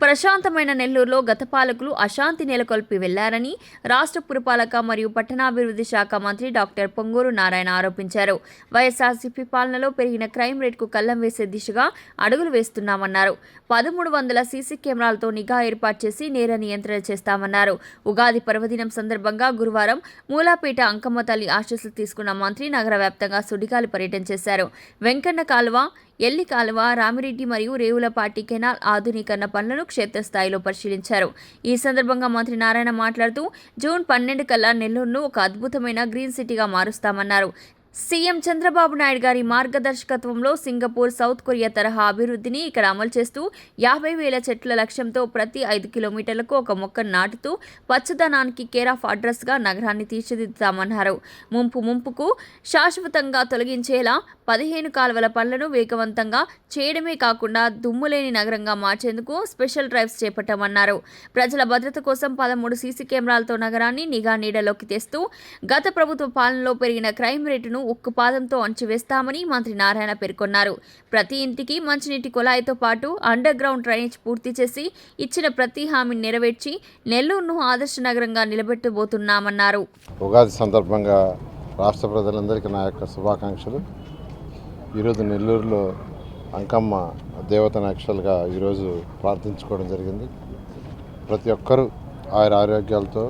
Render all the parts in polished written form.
ప్రశాంతమైన నెల్లూరులో గత పాలకులు అశాంతి నెలకొల్పి వెళ్లారని రాష్ట్ర పురపాలక మరియు పట్టణాభివృద్ధి శాఖ మంత్రి డాక్టర్ పొంగూరు నారాయణ ఆరోపించారు. వైఎస్ఆర్సీపీ పాలనలో పెరిగిన క్రైమ్ రేట్కు కళ్లం వేసే దిశగా అడుగులు వేస్తున్నామన్నారు. 1300 సీసీ కెమెరాలతో నిఘా ఏర్పాటు చేసి నేర నియంత్రణ చేస్తామన్నారు. ఉగాది పర్వదినం సందర్భంగా గురువారం మూలాపేట అంకమ్మ తల్లి ఆశీస్సులు తీసుకున్న మంత్రి నగర వ్యాప్తంగా సుడిగాలి పర్యటన చేశారు. వెంకన్న కాలువ, ఎల్లి కాలువ, రామిరెడ్డి మరియు రేవులపాటి కెనాల్ ఆధునీకరణ పనులను క్షేత్రస్థాయిలో పరిశీలించారు. ఈ సందర్భంగా మంత్రి నారాయణ మాట్లాడుతూ జూన్ 12 కల్లా నెల్లూరును ఒక అద్భుతమైన గ్రీన్ సిటీగా మారుస్తామన్నారు. సీఎం చంద్రబాబు నాయుడు గారి మార్గదర్శకత్వంలో సింగపూర్, సౌత్ కొరియా తరహా అభివృద్ధిని ఇక్కడ అమలు చేస్తూ 50,000 చెట్ల లక్ష్యంతో ప్రతి 5 కిలోమీటర్లకు ఒక మొక్కను నాటుతూ పచ్చదనానికి కేర్ ఆఫ్ అడ్రస్గా నగరాన్ని తీర్చిదిద్దుతామన్నారు. ముంపుకు శాశ్వతంగా తొలగించేలా 15 కాలువల పనులను వేగవంతంగా చేయడమే కాకుండా దుమ్ములేని నగరంగా మార్చేందుకు స్పెషల్ డ్రైవ్స్ చేపట్టామన్నారు. ప్రజల భద్రత కోసం 13 సీసీ కెమెరాలతో నగరాన్ని నిఘా నీడలోకి తెస్తూ గత ప్రభుత్వ పాలనలో పెరిగిన క్రైమ్ రేటును ఉక్కుపాదంతో అణచివేస్తామని మంత్రి నారాయణ పేర్కొన్నారు. ప్రతి ఇంటికి మంచినీటి కుళాయితో పాటు అండర్ గ్రౌండ్ డ్రైనేజ్ పూర్తి చేసి ఇచ్చిన ప్రతి హామీని నెరవేర్చి నెల్లూరును ఆదర్శ నగరంగా నిలబెట్టబోతున్నామన్నారు. ఉగాది సందర్భంగా రాష్ట్ర ప్రజలందరికీ నా యొక్క శుభాకాంక్షలు. ఈరోజు నెల్లూరులో అంకమ్మ దేవతను యాక్చువల్గా ఈరోజు ప్రార్థించుకోవడం జరిగింది. ప్రతి ఒక్కరూ ఆరోగ్యాలతో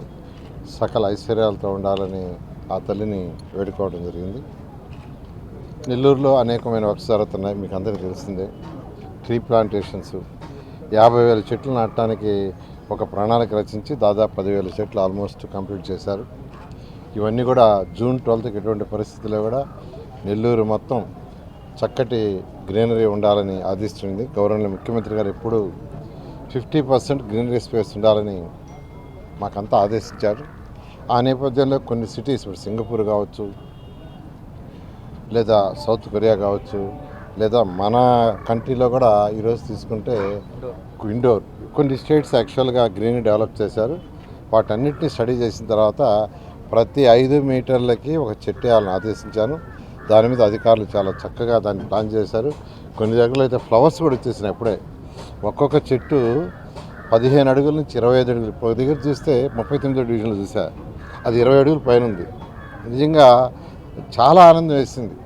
సకల ఐశ్వర్యాలతో ఉండాలని ఆ తల్లిని వేడుకోవడం జరిగింది. నెల్లూరులో అనేకమైన వర్క్స్ జరుగుతున్నాయి, మీకు అందరికీ తెలిసిందే. ట్రీ ప్లాంటేషన్స్ 50,000 చెట్లు నాటడానికి ఒక ప్రణాళిక రచించి దాదాపు 10,000 చెట్లు ఆల్మోస్ట్ కంప్లీట్ చేశారు. ఇవన్నీ కూడా జూన్ 12కి ఎటువంటి పరిస్థితుల్లో కూడా నెల్లూరు మొత్తం చక్కటి గ్రీనరీ ఉండాలని ఆదేశించింది. గౌరవనీయ ముఖ్యమంత్రి గారు ఎప్పుడు 50% గ్రీనరీ స్పేస్ ఉండాలని మాకంతా ఆదేశించారు. ఆ నేపథ్యంలో కొన్ని సిటీస్, ఇప్పుడు సింగపూర్ కావచ్చు, లేదా సౌత్ కొరియా కావచ్చు, లేదా మన కంట్రీలో కూడా ఈరోజు తీసుకుంటే ఇండోర్ కొన్ని స్టేట్స్ యాక్చువల్గా గ్రీనరీ డెవలప్ చేశారు. వాటన్నిటిని స్టడీ చేసిన తర్వాత ప్రతి 5 మీటర్లకి ఒక చెట్టు వేయాలని ఆదేశించాను. దాని మీద అధికారులు చాలా చక్కగా దాన్ని ప్లాన్ చేశారు. కొన్ని దగ్గరలో అయితే ఫ్లవర్స్ కూడా వచ్చేసినాయి. అప్పుడే ఒక్కొక్క చెట్టు 15 అడుగుల నుంచి 25 అడుగులు. ఒక దగ్గర చూస్తే 39వ డివిజన్లో చూసా, అది 20 అడుగుల పైన ఉంది. నిజంగా చాలా ఆనందం వేసింది.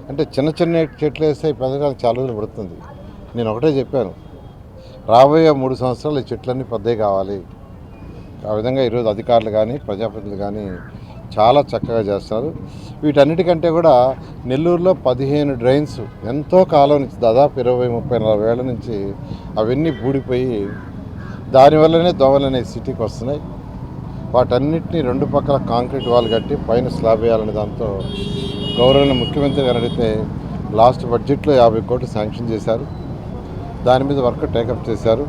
అంటే చిన్న చిన్న చెట్లు వేస్తే పెద్దగా చాలా రోజులు పడుతుంది. నేను ఒకటే చెప్పాను, రాబోయే 3 సంవత్సరాలు ఈ చెట్లన్నీ పెద్దవి కావాలి. ఆ విధంగా ఈరోజు అధికారులు కానీ ప్రజాప్రతినిధులు కానీ చాలా చక్కగా చేస్తారు. వీటన్నిటికంటే కూడా నెల్లూరులో 15 డ్రైన్స్ ఎంతో కాలం నుంచి దాదాపు 20, 30, 40 ఏళ్ల నుంచి అవన్నీ బూడిపోయి దానివల్లనే దోమలనే సిటీకి వస్తున్నాయి. వాటన్నిటిని 2 పక్కల కాంక్రీట్ వాల్ కట్టి పైన స్లాబ్ వేయాలనే దాంతో గౌరవనీయ ముఖ్యమంత్రి గారు అడిగితే లాస్ట్ బడ్జెట్లో 50 కోట్లు శాంక్షన్ చేశారు. దాని మీద వర్క్ టేకప్ చేశారు.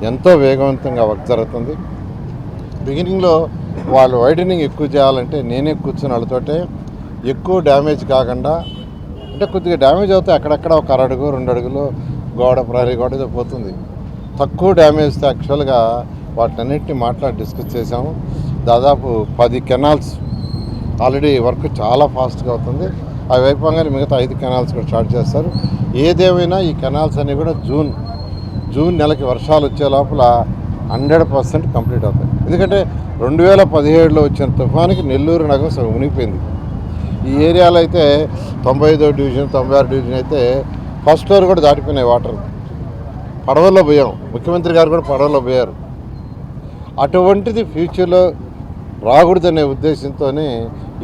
ఎంతో వేగవంతంగా వర్క్ జరుగుతుంది. బిగినింగ్లో వాళ్ళు వైడనింగ్ ఎక్కువ చేయాలంటే నేనే కూర్చొని వాళ్ళతోటే ఎక్కువ డ్యామేజ్ కాకుండా, అంటే కొద్దిగా డ్యామేజ్ అవుతాయి అక్కడక్కడ, ఒక 1 అడుగు 2 అడుగులు గోడ, ప్రహరీ గోడ పోతుంది. తక్కువ డ్యామేజ్తో యాక్చువల్గా వాటన్నిటిని మాట్లాడి డిస్కస్ చేశాము. దాదాపు 10 కెనాల్స్ ఆల్రెడీ వర్క్ చాలా ఫాస్ట్గా అవుతుంది. అవి అయిపోగానే మిగతా 5 కెనాల్స్ కూడా స్టార్ట్ చేస్తారు. ఏదేమైనా ఈ కెనాల్స్ అన్నీ కూడా జూన్ నెలకి వర్షాలు వచ్చే లోపల 100% కంప్లీట్ అవుతాయి. ఎందుకంటే 2017లో వచ్చిన తుఫానికి నెల్లూరు నగరం సగం మునిగిపోయింది. ఈ ఏరియాలో అయితే 95వ డివిజన్, 96 డివిజన్ అయితే ఫస్ట్ ఫ్లోర్ కూడా దాటిపోయినాయి వాటర్. పడవల్లో పోయాం, ముఖ్యమంత్రి గారు కూడా పడవల్లో పోయారు. అటువంటిది ఫ్యూచర్లో రాకూడదనే ఉద్దేశంతోనే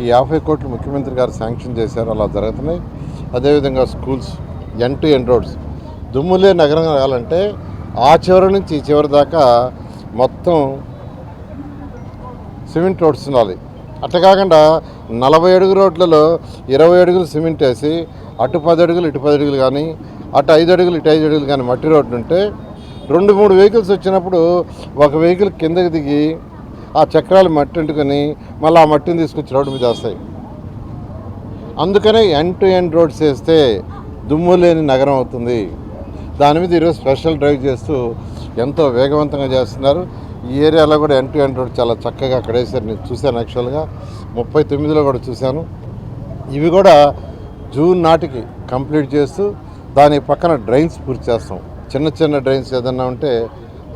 ఈ 50 కోట్లు ముఖ్యమంత్రి గారు శాంక్షన్ చేశారు. అలా జరుగుతున్నాయి. అదేవిధంగా schools, end to end roads, దుమ్ములే నగరం కావాలంటే ఆ చివరి నుంచి ఈ చివరి దాకా మొత్తం సిమెంట్ రోడ్స్ ఉండాలి. అట్లా కాకుండా 40 అడుగు రోడ్లలో 20 అడుగులు సిమెంట్ వేసి అటు 10 అడుగులు ఇటు 10 అడుగులు కానీ, అటు 5 అడుగులు ఇటు 5 అడుగులు కానీ మట్టి రోడ్డు ఉంటే 2-3 వెహికల్స్ వచ్చినప్పుడు ఒక వెహికల్ కిందకి దిగి ఆ చక్రాలు మట్టి అంటుకొని మళ్ళీ ఆ మట్టిని తీసుకొచ్చి రోడ్డు మీద వేస్తాయి. అందుకనే ఎండ్ టు ఎండ్ రోడ్స్ వేస్తే దుమ్ము లేని నగరం అవుతుంది. దాని మీద ఈరోజు స్పెషల్ డ్రైవ్ చేస్తూ ఎంతో వేగవంతంగా చేస్తున్నారు. ఈ ఏరియాలో కూడా ఎండ్ టు ఎండ్ రోడ్ చాలా చక్కగా అక్కడ వేసారు. నేను చూశాను, యాక్చువల్గా 39లో కూడా చూశాను. ఇవి కూడా జూన్ నాటికి కంప్లీట్ చేస్తూ దాని పక్కన డ్రైన్స్ పూర్తి చేస్తాం. చిన్న చిన్న డ్రైన్స్ ఏదన్నా ఉంటే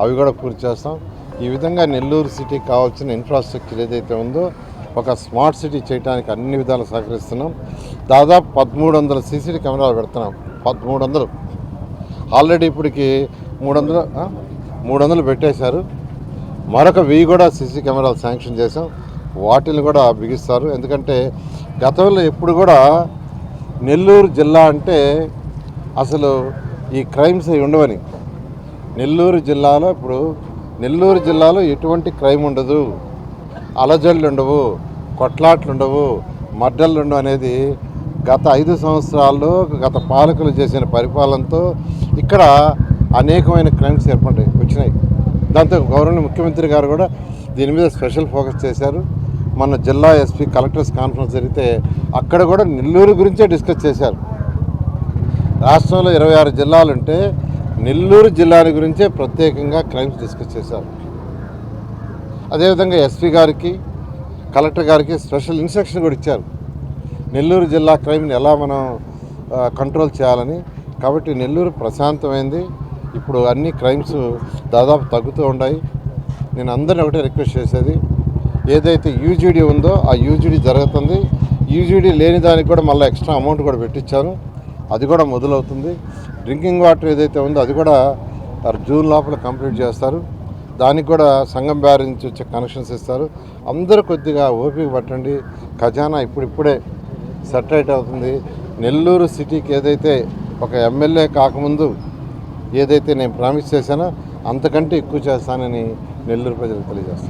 అవి కూడా పూర్తి చేస్తాం. ఈ విధంగా నెల్లూరు సిటీకి కావాల్సిన ఇన్ఫ్రాస్ట్రక్చర్ ఏదైతే ఉందో ఒక స్మార్ట్ సిటీ చేయడానికి అన్ని విధాలు సహకరిస్తున్నాం. దాదాపు 1300 సీసీటీ కెమెరాలు పెడుతున్నాం. 1300 ఆల్రెడీ ఇప్పటికి 300 పెట్టేశారు. మరొక 1000 కూడా సీసీ కెమెరాలు శాంక్షన్ చేసాం. వాటిని కూడా బిగిస్తారు. ఎందుకంటే గతంలో ఎప్పుడు కూడా నెల్లూరు జిల్లా అంటే అసలు ఈ క్రైమ్స్ ఉండవని, నెల్లూరు జిల్లాలో ఎటువంటి క్రైమ్ ఉండదు, అలజడులు ఉండవు, కొట్లాట్లు ఉండవు, మర్డర్లు ఉండవు అనేది గత 5 సంవత్సరాల్లో గత పాలకులు చేసిన పరిపాలనతో ఇక్కడ అనేకమైన క్రైమ్స్ వచ్చినాయి. దాంతో గౌరవనీయ ముఖ్యమంత్రి గారు కూడా దీని మీద స్పెషల్ ఫోకస్ చేశారు. మన జిల్లా ఎస్పీ కలెక్టర్స్ కాన్ఫరెన్స్ జరిగితే అక్కడ కూడా నెల్లూరు గురించే డిస్కస్ చేశారు. రాష్ట్రంలో 26 జిల్లాలుంటే నెల్లూరు జిల్లాని గురించే ప్రత్యేకంగా క్రైమ్స్ డిస్కస్ చేశారు. అదేవిధంగా ఎస్పీ గారికి కలెక్టర్ గారికి స్పెషల్ ఇన్స్ట్రక్షన్ కూడా ఇచ్చారు నెల్లూరు జిల్లా క్రైమ్ని ఎలా మనం కంట్రోల్ చేయాలని. కాబట్టి నెల్లూరు ప్రశాంతమైంది. ఇప్పుడు అన్ని క్రైమ్స్ దాదాపు తగ్గుతూ ఉన్నాయి. నేను అందరిని ఒకటే రిక్వెస్ట్ చేసేది, ఏదైతే యూజీడీ ఉందో ఆ యూజీడీ జరుగుతుంది. యూజీడీ లేని దానికి కూడా మళ్ళీ ఎక్స్ట్రా అమౌంట్ కూడా పెట్టించాను, అది కూడా మొదలవుతుంది. డ్రింకింగ్ వాటర్ ఏదైతే ఉందో అది కూడా జూన్ లోపల కంప్లీట్ చేస్తారు. దానికి కూడా సంగం బ్యారేజ్ నుంచి వచ్చే కనెక్షన్స్ ఇస్తారు. అందరూ కొద్దిగా ఓపిక పట్టండి. ఖజానా ఇప్పుడిప్పుడే సెటరేట్ అవుతుంది. నెల్లూరు సిటీకి ఏదైతే ఒక ఎమ్మెల్యే కాకముందు ఏదైతే నేను ప్రామిస్ చేశానో అంతకంటే ఎక్కువ చేస్తానని నెల్లూరు ప్రజలకు తెలియజేస్తాను.